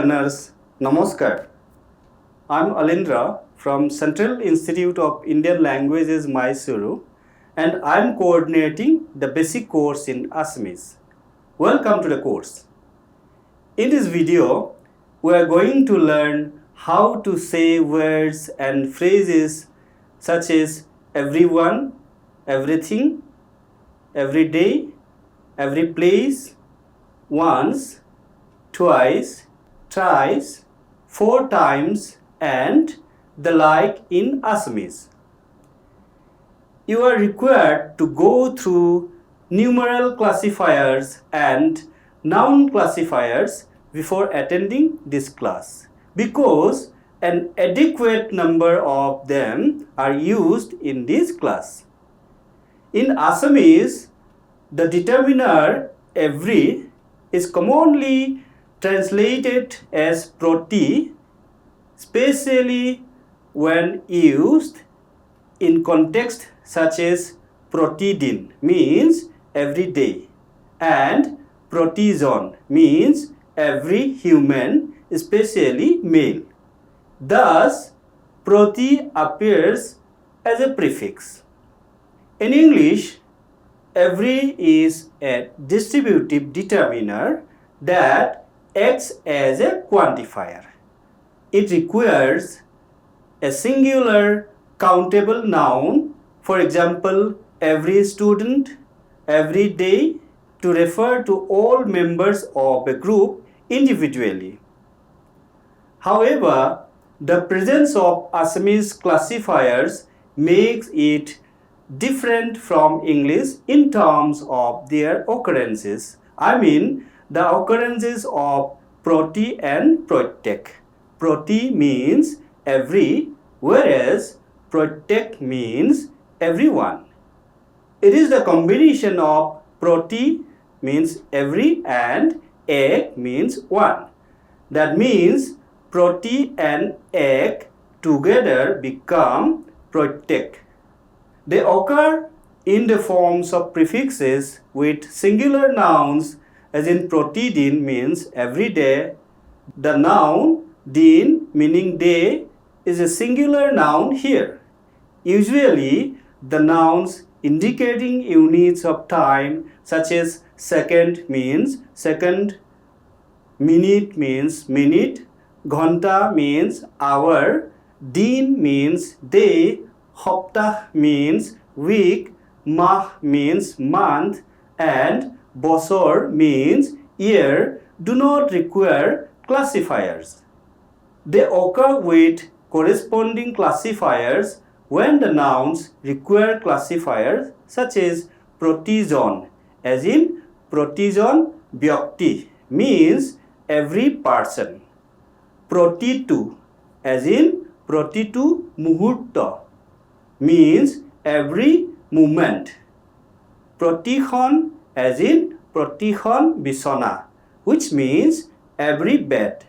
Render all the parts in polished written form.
learners, Namaskar. I'm Alindra from Central Institute of Indian Languages, Mysuru, and I'm coordinating the basic course in Assamese. Welcome to the course. In this video, we are going to learn how to say words and phrases such as everyone, everything, every day, every place, once, twice, thrice, 4 times, and the like in Assamese. You are required to go through numeral classifiers and noun classifiers before attending this class because an adequate number of them are used in this class. In Assamese, the determiner every is commonly translated as proti, especially when used in context such as protidin means every day and protijon means every human, especially male. Thus, proti appears as a prefix. In English, every is a distributive determiner that acts as a quantifier. It requires a singular countable noun, for example, every student, every day, to refer to all members of a group individually. However, the presence of Assamese classifiers makes it different from English in terms of their occurrences. The occurrences of proti and protek. Proti means every, whereas protek means everyone. It is the combination of proti means every and ek means one. That means proti and ek together become protek. They occur in the forms of prefixes with singular nouns, as in protidin means every day. The noun din meaning day is a singular noun here. Usually, the nouns indicating units of time such as second means second, minute means minute, ghanta means hour, din means day, hoptah means week, mah means month, and bosor means year do not require classifiers. They occur with corresponding classifiers when the nouns require classifiers such as protijon, as in protijon byakti means every person. Protitu, as in protitu muhurta means every moment. Protikhon, as in protikhon bisona, which means every bed.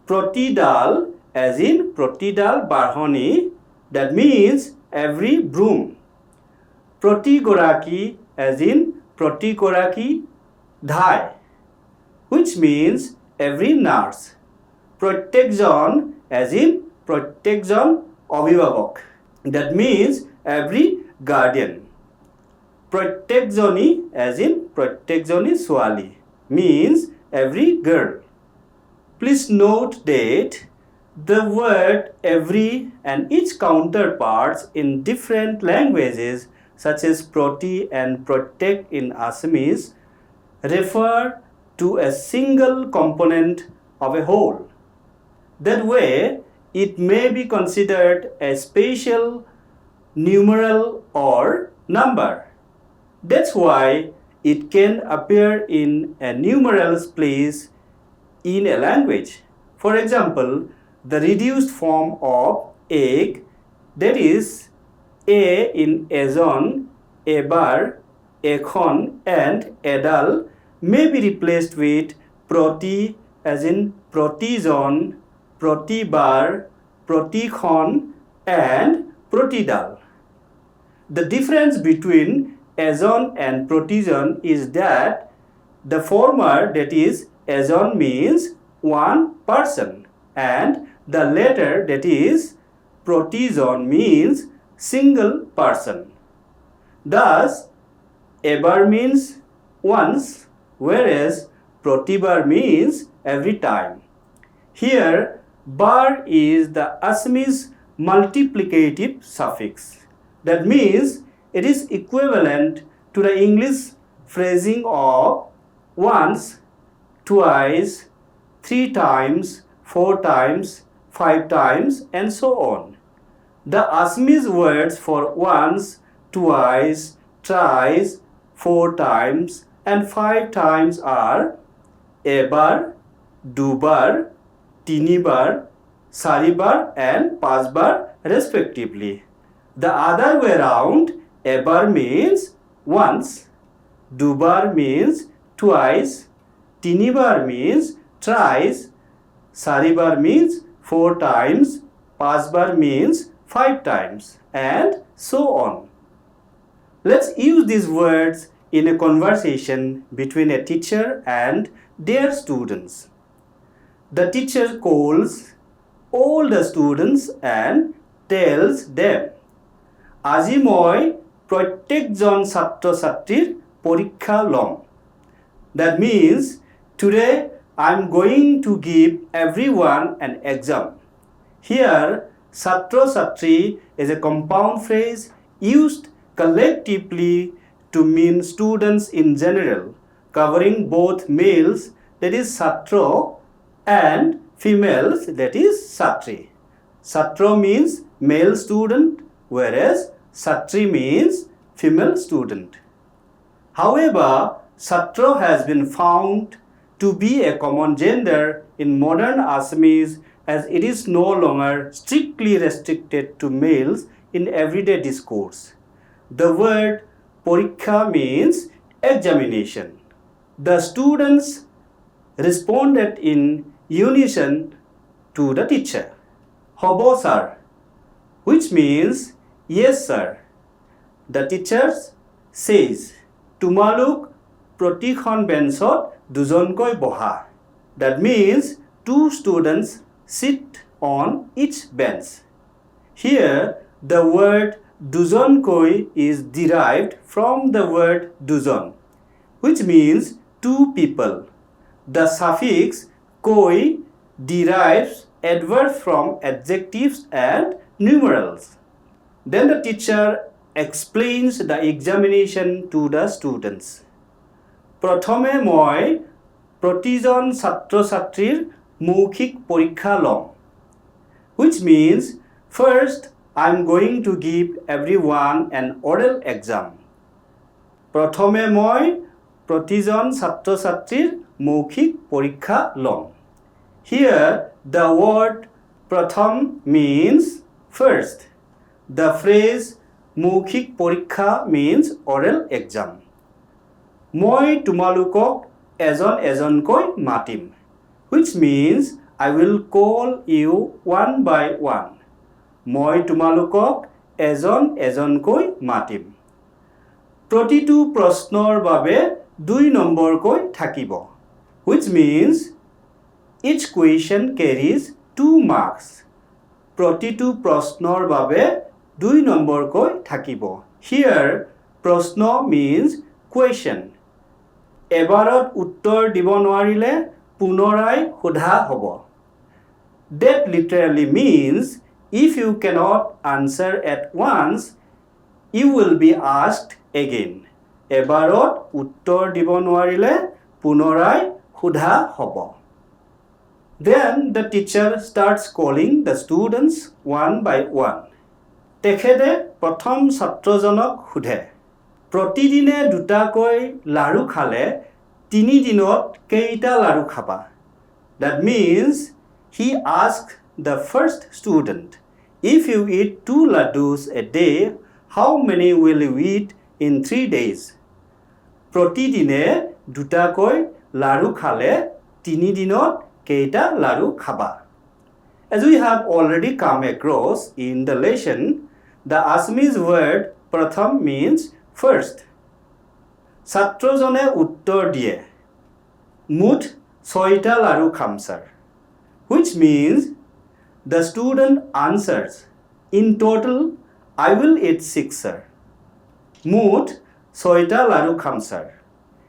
Protidal, as in protidal barhoni, that means every broom. Protigoraki, as in protigoraki dhai, which means every nurse. Protekjon, as in protekjon abhibhavak, that means every guardian. Protekjoni, as in protekjoni swali, means every girl. Please note that the word every and its counterparts in different languages such as proti and protek in Assamese refer to a single component of a whole. That way, it may be considered a special numeral or number. That's why it can appear in a numeral's place in a language. For example, the reduced form of egg, that is a in ezon, ebar, ekhon, and edal, may be replaced with proti, as in protijon, protibar, protikhon, and protidal. The difference between ezon and protijon is that the former, that is ezon, means one person, and the latter, that is protijon, means single person. Thus, ever means once, whereas protibar means every time. Here, bar is the Assamese multiplicative suffix. That means it is equivalent to the English phrasing of once, twice, 3 times, 4 times, 5 times, and so on. The Assamese words for once, twice, thrice, 4 times, and 5 times are ebar, dubar, tinibar, saribar, and pasbar respectively. The other way around, ebar means once, dubar means twice, tinibar means thrice, saribar means 4 times, pasbar means 5 times, and so on. Let's use these words in a conversation between a teacher and their students. The teacher calls all the students and tells them, আজি মই প্ৰত্যেকজন ছাত্ৰ ছাত্ৰীৰ পৰীক্ষা ল'ম. That means today I'm going to give everyone an exam. Here, ছাত্ৰ ছাত্ৰী is a compound phrase used collectively to mean students in general, covering both males, that is satro, and females, that is satri. Satro means male student, whereas satri means female student. However, satro has been found to be a common gender in modern Assamese, as it is no longer strictly restricted to males in everyday discourse. The word porikha means examination. The students responded in unison to the teacher. Hobo sir, which means yes sir. The teacher says, Tumaluk protikhon benchot dujonkoi boha. That means 2 students sit on each bench. Here, the word dujonkoi is derived from the word dujon, which means 2 people. The suffix koi derives adverbs from adjectives and numerals. Then the teacher explains the examination to the students. Prothome moi protijon ছাত্ৰ ছাত্ৰীৰ মৌখিক পৰীক্ষা ল'ম, which means first I'm going to give everyone an oral exam. Prothome moi protijon ছাত্ৰ ছাত্ৰীৰ মৌখিক পৰীক্ষা ল'ম. Here the word pratham means first. The phrase মৌখিক পৰীক্ষা means oral exam. মই তোমালোকক এজন এজনকৈ মাতিম, which means I will call you one by one. মই তোমালোকক এজন এজনকৈ মাতিম. প্ৰতিটো প্ৰশ্নৰ বাবে 2 নম্বৰকৈ থাকিব, which means each question carries 2 marks. প্ৰতিটো প্ৰশ্নৰ বাবে 2 নম্বৰকৈ থাকিব. Here, প্ৰশ্ন means question. এবাৰত উত্তৰ দিব নোৱাৰিলে পুনৰাই সোধা হ'ব. That literally means if you cannot answer at once, you will be asked again. এবাৰত উত্তৰ দিব নোৱাৰিলে পুনৰাই সোধা হ'ব. Then the teacher starts calling the students one by one. তেখেতে প্ৰথম ছাত্ৰজনক সোধে, প্ৰতিদিনে 2টাকৈ লাড়ু খালে 3 দিনত কেইটা লাড়ু খাবা? That means he asked the first student, if you eat 2 laddus a day, how many will you eat in 3 days? প্ৰতিদিনে 2টাকৈ লাড়ু খালে 3 দিনত কেইটা লাড়ু খাবা? As we have already come across in the lesson, the Assamese word pratham means first. ছাত্ৰজনে উত্তৰ দিয়ে, মুঠ 6টা লাড়ু খাম sir. which means the student answers, in total, I will eat 6, sir. Mood, soita laru kham, sir.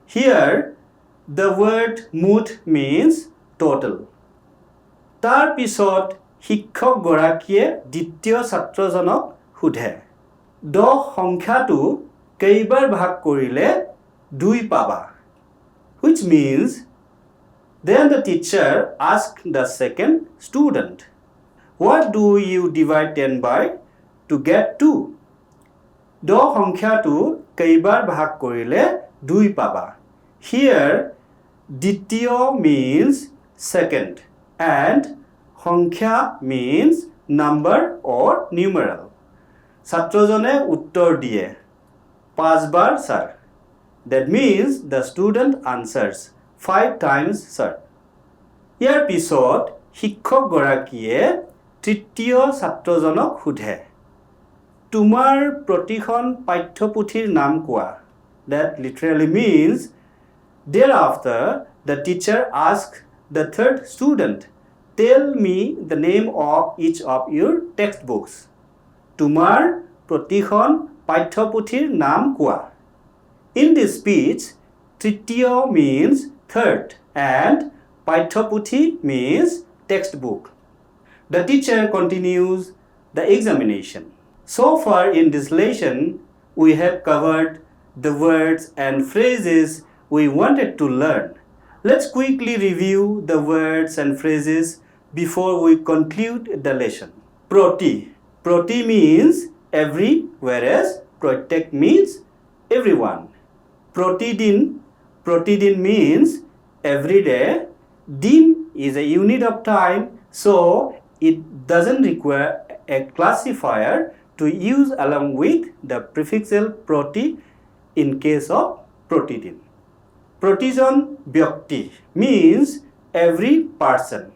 Here, the word mood means total. Tar pisot শিক্ষক গৰাকীয়ে দ্বিতীয় ছাত্ৰজনক সুধে, 10 সংখ্যাটো কেইবাৰ ভাগ কৰিলে 2 পাবা, which means then the teacher asked the second student, what do you divide 10 by to get 2? 10 সংখ্যাটো কেইবাৰ ভাগ কৰিলে 2 পাবা. Here দ্বিতীয় means second and সংখ্যা means number or numeral. ছাত্ৰজনে উত্তৰ দিয়ে 5 বাৰ sir. That means the student answers 5 times sir. ইয়াৰ পিছত শিক্ষক গৰাকীয়ে তৃতীয় ছাত্ৰজনক সুধে, তোমাৰ প্ৰতিখন পাঠ্যপুথিৰ নাম কোৱা. That literally means thereafter the teacher asked the third student, tell me the name of each of your textbooks. তোমাৰ প্ৰতিখন পাঠ্যপুথিৰ নাম কোৱা. In this speech, তৃতীয় means third and পাঠ্যপুথি means textbook. The teacher continues the examination. So far in this lesson, we have covered the words and phrases we wanted to learn. Let's quickly review the words and phrases before we conclude the lesson. Proti. Proti means every, whereas protek means everyone. Protidin. Protidin means every day. Din is a unit of time, so it doesn't require a classifier to use along with the prefixal proti in case of protidin. Protijon byakti means every person.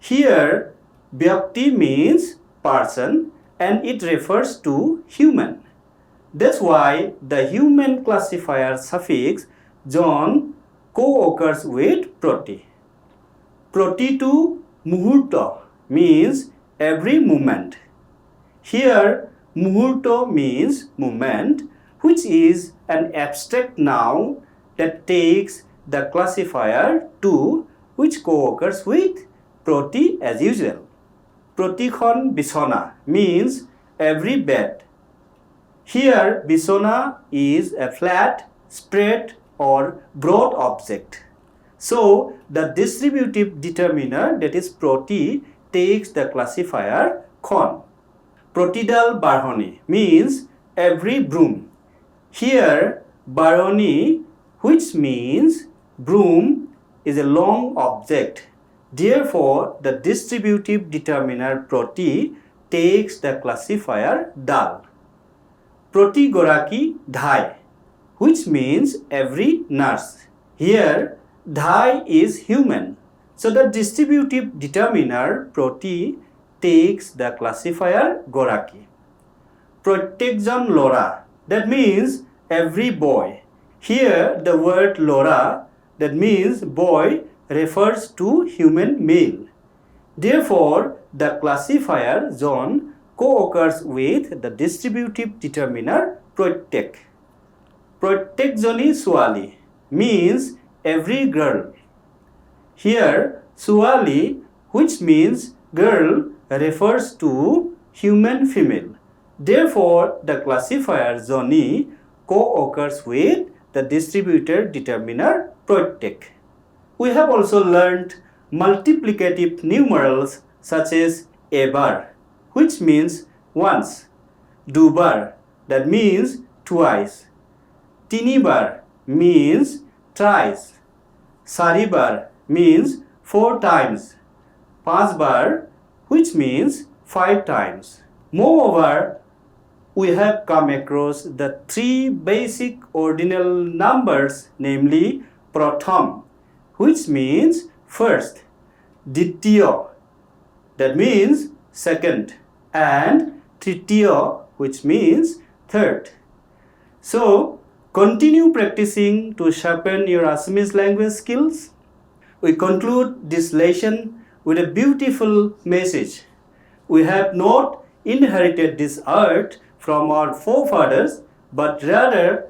Here, byakti means person and it refers to human. That's why the human classifier suffix jon co-occurs with proti. Protitu muhurto means every moment. Here, muhurto means moment, which is an abstract noun that takes the classifier to, which co-occurs with proti as usual. Protikhon bisona means every bed. Here, bisona is a flat, spread or broad object. So, the distributive determiner, that is proti, takes the classifier khon. Protidal barhoni means every broom. Here, barhoni, which means broom, is a long object. Therefore, the distributive determiner proti takes the classifier dal. Proti goraki dhai, which means every nurse. Here, dhai is human. So the distributive determiner proti takes the classifier goraki. Protekjon lora, that means every boy. Here, the word lora, that means boy, refers to human male. Therefore, the classifier zone co-occurs with the distributive determiner protek. Protekjoni suali means every girl. Here, suali, which means girl, refers to human female. Therefore, the classifier zoni co-occurs with the distributor determiner protek. We have also learned multiplicative numerals such as ebar, which means once, dubar, that means twice, tinibar means thrice, saribar means 4 times, panchbar, which means 5 times. Moreover, we have come across the 3 basic ordinal numbers, namely pratham, which means first, dittiyo, that means second, and tritiyo, which means third. So, continue practicing to sharpen your Assamese language skills. We conclude this lesson with a beautiful message. We have not inherited this earth from our forefathers, but rather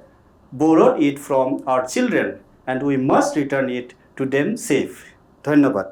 borrowed it from our children, and we must return it to them safe. ধন্যবাদ।